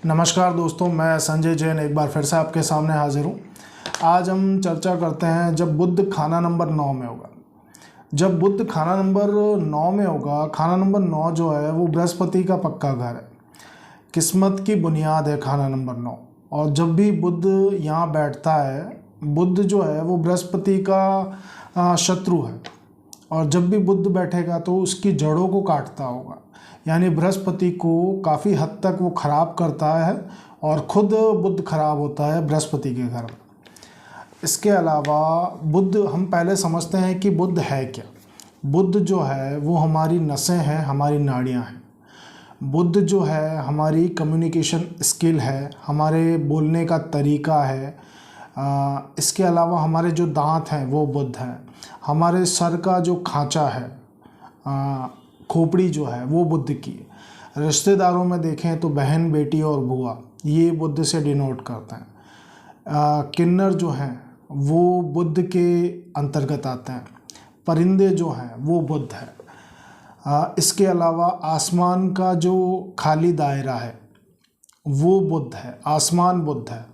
नमस्कार दोस्तों, मैं संजय जैन एक बार फिर से आपके सामने हाजिर हूँ। आज हम चर्चा करते हैं जब बुध खाना नंबर 9 में होगा। जब बुध खाना नंबर 9 में होगा, खाना नंबर 9 जो है वो बृहस्पति का पक्का घर है, किस्मत की बुनियाद है खाना नंबर 9। और जब भी बुध यहाँ बैठता है, बुध जो है वो बृहस्पति का शत्रु है, और जब भी बुध बैठेगा तो उसकी जड़ों को काटता होगा, यानी बृहस्पति को काफ़ी हद तक वो ख़राब करता है और ख़ुद बुध खराब होता है बृहस्पति के घर में। इसके अलावा बुध, हम पहले समझते हैं कि बुध है क्या। बुध जो है वो हमारी नसें हैं, हमारी नाड़ियाँ हैं। बुध जो है हमारी कम्युनिकेशन स्किल है, हमारे बोलने का तरीका है। इसके अलावा हमारे जो दांत हैं वो बुध हैं। हमारे सर का जो खांचा है, खोपड़ी जो है वो बुध की है। रिश्तेदारों में देखें तो बहन, बेटी और बुआ, ये बुध से डिनोट करते हैं। किन्नर जो हैं वो बुध के अंतर्गत आते हैं। परिंदे जो हैं वो बुध है। इसके अलावा आसमान का जो खाली दायरा है वो बुध है, आसमान बुध है।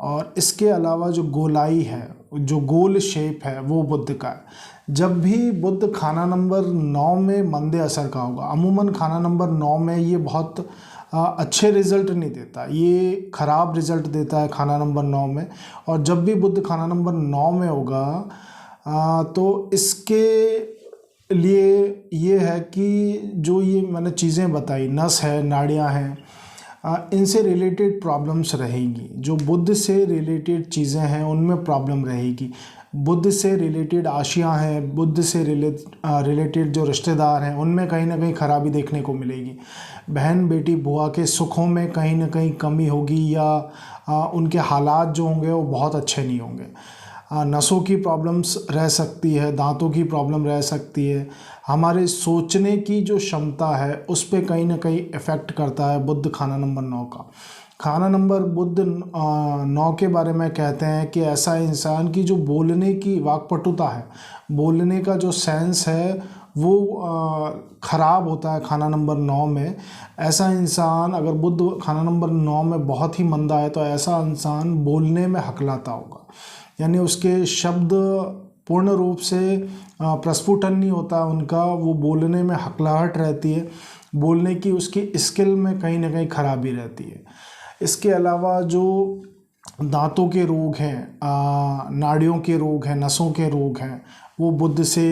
और इसके अलावा जो गोलाई है, जो गोल शेप है, वो बुध का है। जब भी बुध खाना नंबर 9 में मंदे असर का होगा, अमूमन खाना नंबर 9 में ये बहुत अच्छे रिज़ल्ट नहीं देता, ये ख़राब रिज़ल्ट देता है खाना नंबर 9 में। और जब भी बुध खाना नंबर 9 में होगा तो इसके लिए ये है कि जो ये मैंने चीज़ें बताई, नस है, नाड़ियाँ हैं, इनसे रिलेटेड प्रॉब्लम्स रहेंगी। जो बुध से रिलेटेड चीज़ें हैं उनमें प्रॉब्लम रहेगी। बुध से रिलेटेड आशियाँ हैं, बुध से रिलेटेड जो रिश्तेदार हैं उनमें कहीं ना कहीं खराबी देखने को मिलेगी। बहन, बेटी, बुआ के सुखों में कहीं ना कहीं कमी होगी, या उनके हालात जो होंगे वो बहुत अच्छे नहीं होंगे। नसों की प्रॉब्लम्स रह सकती है, दांतों की प्रॉब्लम रह सकती है। हमारे सोचने की जो क्षमता है उस पे कहीं ना कहीं इफ़ेक्ट करता है बुध खाना नंबर 9 का। खाना नंबर बुध 9 के बारे में कहते हैं कि ऐसा इंसान की जो बोलने की वाक्पटुता है, बोलने का जो सेंस है वो ख़राब होता है खाना नंबर 9 में। ऐसा इंसान, अगर बुध खाना नंबर 9 में बहुत ही मंदा है तो ऐसा इंसान बोलने में हकलाता होगा, यानी उसके शब्द पूर्ण रूप से प्रस्फुटन नहीं होता उनका, वो बोलने में हकलाहट रहती है, बोलने की उसकी स्किल में कहीं ना कहीं खराबी रहती है। इसके अलावा जो दांतों के रोग हैं, नाड़ियों के रोग हैं, नसों के रोग हैं, वो बुध से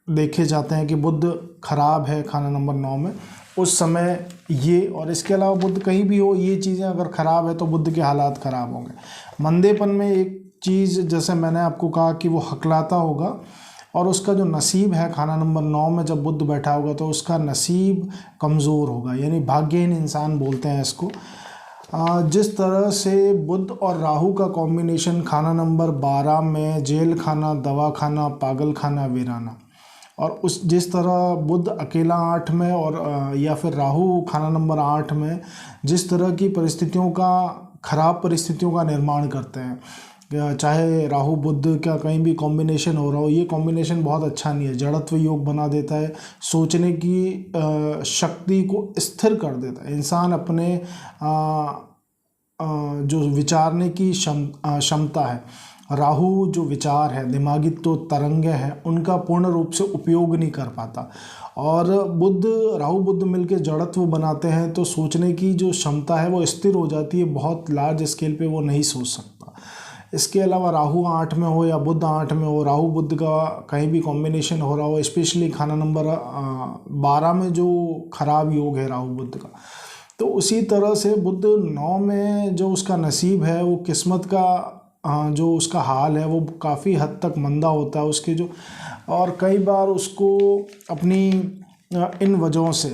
देखे जाते हैं कि बुध खराब है खाना नंबर 9 में उस समय ये। और इसके अलावा बुध कहीं भी हो, ये चीज़ें अगर ख़राब है तो बुध के हालात ख़राब होंगे। मंदेपन में एक चीज़, जैसे मैंने आपको कहा कि वो हकलाता होगा, और उसका जो नसीब है खाना नंबर 9 में जब बुध बैठा होगा तो उसका नसीब कमज़ोर होगा, यानी भाग्यहीन इंसान बोलते हैं इसको। जिस तरह से बुध और राहु का कॉम्बिनेशन खाना नंबर 12 में जेल खाना, दवा खाना, पागल खाना, वीराना, और उस जिस तरह बुध अकेला 8 में और या फिर राहु खाना नंबर 8 में जिस तरह की परिस्थितियों का, ख़राब परिस्थितियों का निर्माण करते हैं, चाहे राहु बुध का कहीं भी कॉम्बिनेशन हो रहा हो, ये कॉम्बिनेशन बहुत अच्छा नहीं है। जड़त्व योग बना देता है, सोचने की शक्ति को स्थिर कर देता है। इंसान अपने जो विचारने की क्षमता है, राहु जो विचार है, दिमागी तो तरंगे हैं, उनका पूर्ण रूप से उपयोग नहीं कर पाता। और राहु बुध मिलके जड़त्व बनाते हैं तो सोचने की जो क्षमता है वो स्थिर हो जाती है, बहुत लार्ज स्केल पे वो नहीं सोच सकता। इसके अलावा राहु 8 में हो या बुध 8 में हो, राहु बुध का कहीं भी कॉम्बिनेशन हो रहा हो, स्पेशली खाना नंबर 12 में जो खराब योग है राहु बुध का, तो उसी तरह से बुध 9 में जो उसका नसीब है, वो किस्मत का जो उसका हाल है वो काफ़ी हद तक मंदा होता है उसके जो। और कई बार उसको अपनी इन वजहों से,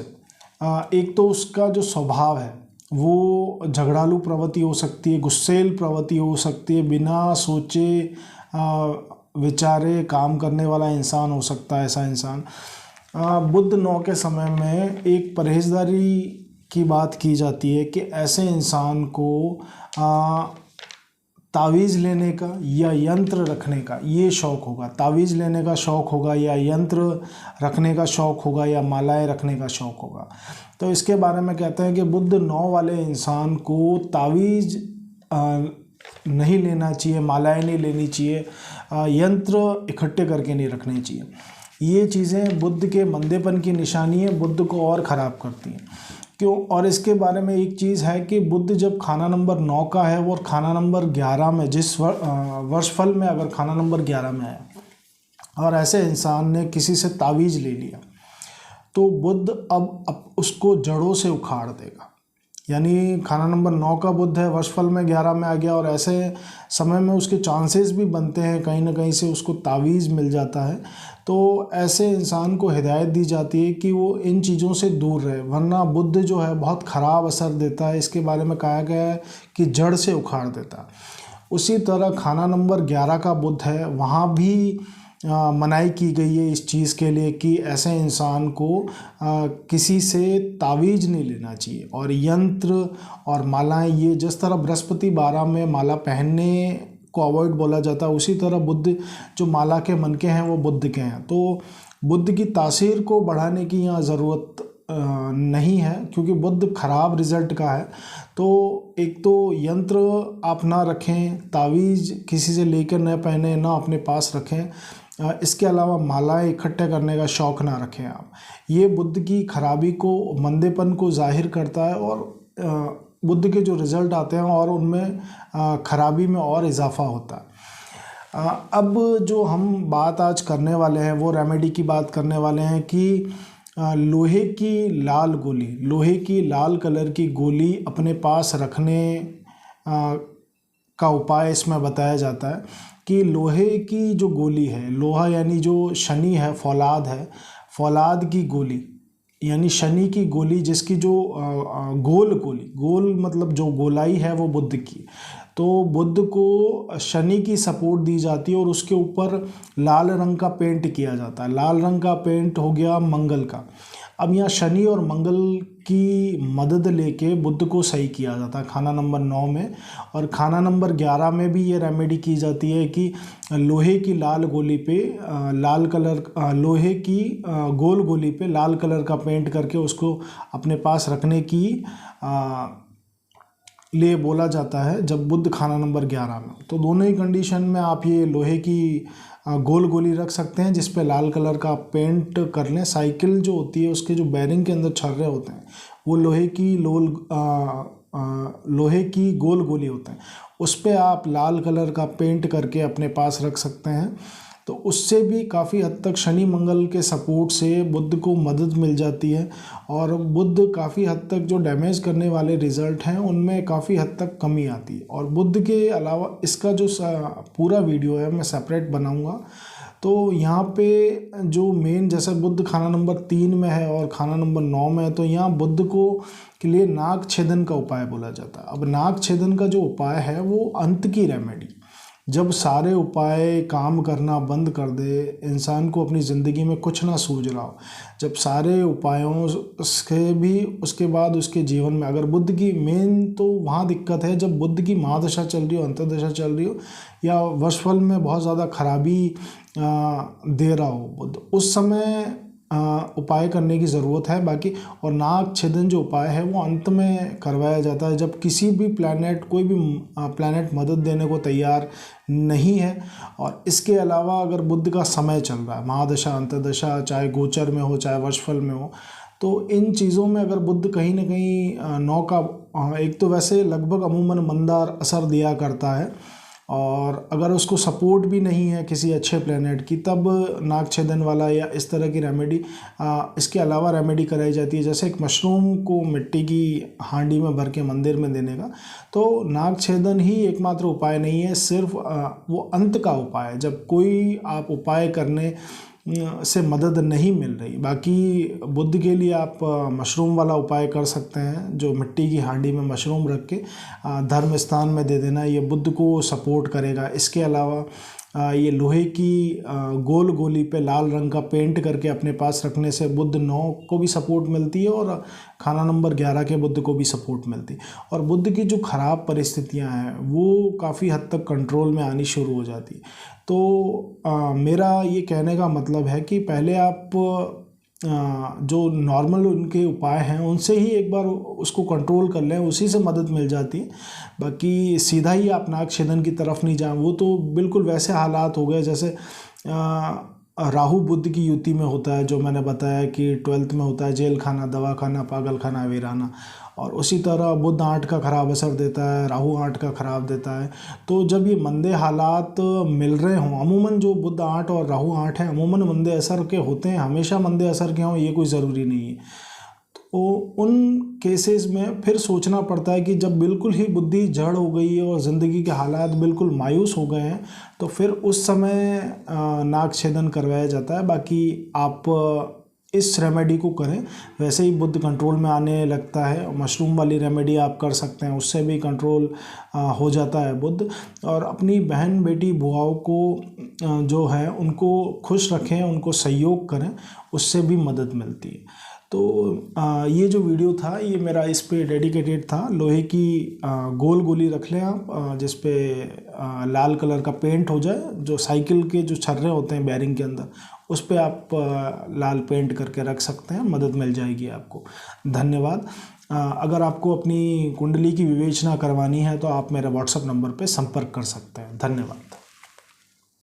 एक तो उसका जो स्वभाव है वो झगड़ालू प्रवृत्ति हो सकती है, गुस्सेल प्रवृत्ति हो सकती है, बिना सोचे विचारे काम करने वाला इंसान हो सकता है ऐसा इंसान। बुध 9 के समय में एक परहेजदारी की बात की जाती है कि ऐसे इंसान को तावीज़ लेने का या यंत्र रखने का ये शौक़ होगा, तावीज़ लेने का शौक़ होगा, या यंत्र रखने का शौक़ होगा, या मालाएं रखने का शौक़ होगा। तो इसके बारे में कहते हैं कि बुध 9 वाले इंसान को तावीज़ नहीं लेना चाहिए, मालाएं नहीं लेनी चाहिए, यंत्र इकट्ठे करके नहीं रखने चाहिए। ये चीज़ें बुध के मंदेपन की निशानी है, बुध को और ख़राब करती हैं। क्यों? और इसके बारे में एक चीज़ है कि बुध जब खाना नंबर 9 का है और खाना नंबर 11 में, जिस वर्षफल में अगर खाना नंबर 11 में है और ऐसे इंसान ने किसी से तावीज़ ले लिया, तो बुध अब उसको जड़ों से उखाड़ देगा। यानी खाना नंबर 9 का बुध है, वर्षफल में 11 में आ गया और ऐसे समय में उसके चांसेस भी बनते हैं कहीं ना कहीं से उसको तावीज़ मिल जाता है। तो ऐसे इंसान को हिदायत दी जाती है कि वो इन चीज़ों से दूर रहे, वरना बुध जो है बहुत ख़राब असर देता है। इसके बारे में कहा गया है कि जड़ से उखाड़ देता है। उसी तरह खाना नंबर 11 का बुध है, वहाँ भी मनाही की गई है इस चीज़ के लिए कि ऐसे इंसान को किसी से तावीज़ नहीं लेना चाहिए। और यंत्र और मालाएं, ये जिस तरह बृहस्पति 12 में माला पहनने को अवॉइड बोला जाता है, उसी तरह बुध जो माला के मनके हैं वो बुध के हैं। तो बुध की तासीर को बढ़ाने की यहाँ ज़रूरत नहीं है, क्योंकि बुध खराब रिज़ल्ट का है। तो एक तो यंत्र आप ना रखें, तावीज़ किसी से लेकर न पहने, ना अपने पास रखें। इसके अलावा मालाएं इकट्ठे करने का शौक़ ना रखें आप। ये बुध की खराबी को, मंदेपन को ज़ाहिर करता है और बुध के जो रिज़ल्ट आते हैं और उनमें खराबी में और इजाफ़ा होता है। अब जो हम बात आज करने वाले हैं वो रेमेडी की बात करने वाले हैं कि लोहे की लाल गोली, लोहे की लाल कलर की गोली अपने पास रखने का उपाय इसमें बताया जाता है कि लोहे की जो गोली है, लोहा यानी जो शनि है, फौलाद है, फौलाद की गोली यानी शनि की गोली, जिसकी जो गोल गोली, गोल मतलब जो गोलाई है वो बुध की, तो बुध को शनि की सपोर्ट दी जाती है और उसके ऊपर लाल रंग का पेंट किया जाता है। लाल रंग का पेंट हो गया मंगल का। अब यहाँ शनि और मंगल की मदद लेके बुध को सही किया जाता है खाना नंबर 9 में। और खाना नंबर 11 में भी ये रेमेडी की जाती है कि लोहे की लाल गोली पे लाल कलर, लोहे की गोल गोली पे लाल कलर का पेंट करके उसको अपने पास रखने की लिए बोला जाता है जब बुध खाना नंबर 11 में। तो दोनों ही कंडीशन में आप ये लोहे की गोल गोली रख सकते हैं जिस पे लाल कलर का पेंट कर लें। साइकिल जो होती है उसके जो बैरिंग के अंदर छर्रे होते हैं वो लोहे की गोल गोली होते हैं, उस पे आप लाल कलर का पेंट करके अपने पास रख सकते हैं। तो उससे भी काफ़ी हद तक शनि मंगल के सपोर्ट से बुध को मदद मिल जाती है और बुध काफ़ी हद तक जो डैमेज करने वाले रिज़ल्ट हैं उनमें काफ़ी हद तक कमी आती है। और बुध के अलावा इसका जो पूरा वीडियो है मैं सेपरेट बनाऊंगा। तो यहाँ पे जो मेन, जैसे बुध खाना नंबर 3 में है और खाना नंबर 9 में है, तो यहाँ बुध को के लिए नाग छेदन का उपाय बोला जाता है। अब नाग छेदन का जो उपाय है वो अंत की रेमेडी, जब सारे उपाय काम करना बंद कर दे, इंसान को अपनी ज़िंदगी में कुछ ना सूझ रहा हो, जब सारे उपायों से भी उसके बाद उसके जीवन में अगर बुध की मेन तो वहाँ दिक्कत है जब बुध की महादशा चल रही हो, अंतर्दशा चल रही हो या वर्षफल में बहुत ज़्यादा खराबी दे रहा हो बुध, उस समय उपाय करने की ज़रूरत है। बाकी और नाग छेदन जो उपाय है वो अंत में करवाया जाता है जब किसी भी प्लैनेट, कोई भी प्लैनेट मदद देने को तैयार नहीं है। और इसके अलावा अगर बुध का समय चल रहा है, महादशा अंतर्दशा, चाहे गोचर में हो चाहे वर्षफल में हो, तो इन चीज़ों में अगर बुध कहीं ना कहीं 9 का एक तो वैसे लगभग अमूमन मंदार असर दिया करता है और अगर उसको सपोर्ट भी नहीं है किसी अच्छे प्लेनेट की, तब नाग छेदन वाला या इस तरह की रेमेडी, इसके अलावा रेमेडी कराई जाती है। जैसे एक मशरूम को मिट्टी की हांडी में भर के मंदिर में देने का, तो नाग छेदन ही एकमात्र उपाय नहीं है, सिर्फ वो अंत का उपाय है जब कोई आप उपाय करने से मदद नहीं मिल रही। बाकी बुध के लिए आप मशरूम वाला उपाय कर सकते हैं, जो मिट्टी की हांडी में मशरूम रख के धर्म स्थान में दे देना, ये बुध को सपोर्ट करेगा। इसके अलावा ये लोहे की गोल गोली पे लाल रंग का पेंट करके अपने पास रखने से बुध 9 को भी सपोर्ट मिलती है और खाना नंबर 11 के बुध को भी सपोर्ट मिलती है। और बुध की जो ख़राब परिस्थितियां हैं वो काफ़ी हद तक कंट्रोल में आनी शुरू हो जाती है। तो मेरा ये कहने का मतलब है कि पहले आप जो नॉर्मल उनके उपाय हैं उनसे ही एक बार उसको कंट्रोल कर लें, उसी से मदद मिल जाती है। बाकी सीधा ही आप नाक छेदन की तरफ नहीं जाएं, वो तो बिल्कुल वैसे हालात हो गए जैसे राहु बुध की युति में होता है, जो मैंने बताया कि 12th में होता है जेल खाना, दवा खाना, पागल खाना, वीराना। और उसी तरह बुध 8 का ख़राब असर देता है, राहु 8 का ख़राब देता है। तो जब ये मंदे हालात मिल रहे हों, अमूमन जो बुध 8 और राहु 8 है अमूमन मंदे असर के होते हैं, हमेशा मंदे असर के हों ये कोई ज़रूरी नहीं है। तो उन केसेस में फिर सोचना पड़ता है कि जब बिल्कुल ही बुद्धि जड़ हो गई है और ज़िंदगी के हालात बिल्कुल मायूस हो गए हैं तो फिर उस समय नाक छेदन करवाया जाता है। बाकी आप इस रेमेडी को करें, वैसे ही बुद्ध कंट्रोल में आने लगता है। मशरूम वाली रेमेडी आप कर सकते हैं, उससे भी कंट्रोल हो जाता है बुद्ध। और अपनी बहन बेटी बुआओं को जो है उनको खुश रखें, उनको सहयोग करें, उससे भी मदद मिलती है। तो ये जो वीडियो था ये मेरा इस पे डेडिकेटेड था। लोहे की गोल गोली रख लें आप, जिस पे लाल कलर का पेंट हो जाए, जो साइकिल के जो छर्रे होते हैं बैरिंग के अंदर, उस पे आप लाल पेंट करके रख सकते हैं, मदद मिल जाएगी आपको। धन्यवाद। अगर आपको अपनी कुंडली की विवेचना करवानी है तो आप मेरे व्हाट्सएप नंबर पे संपर्क कर सकते हैं। धन्यवाद।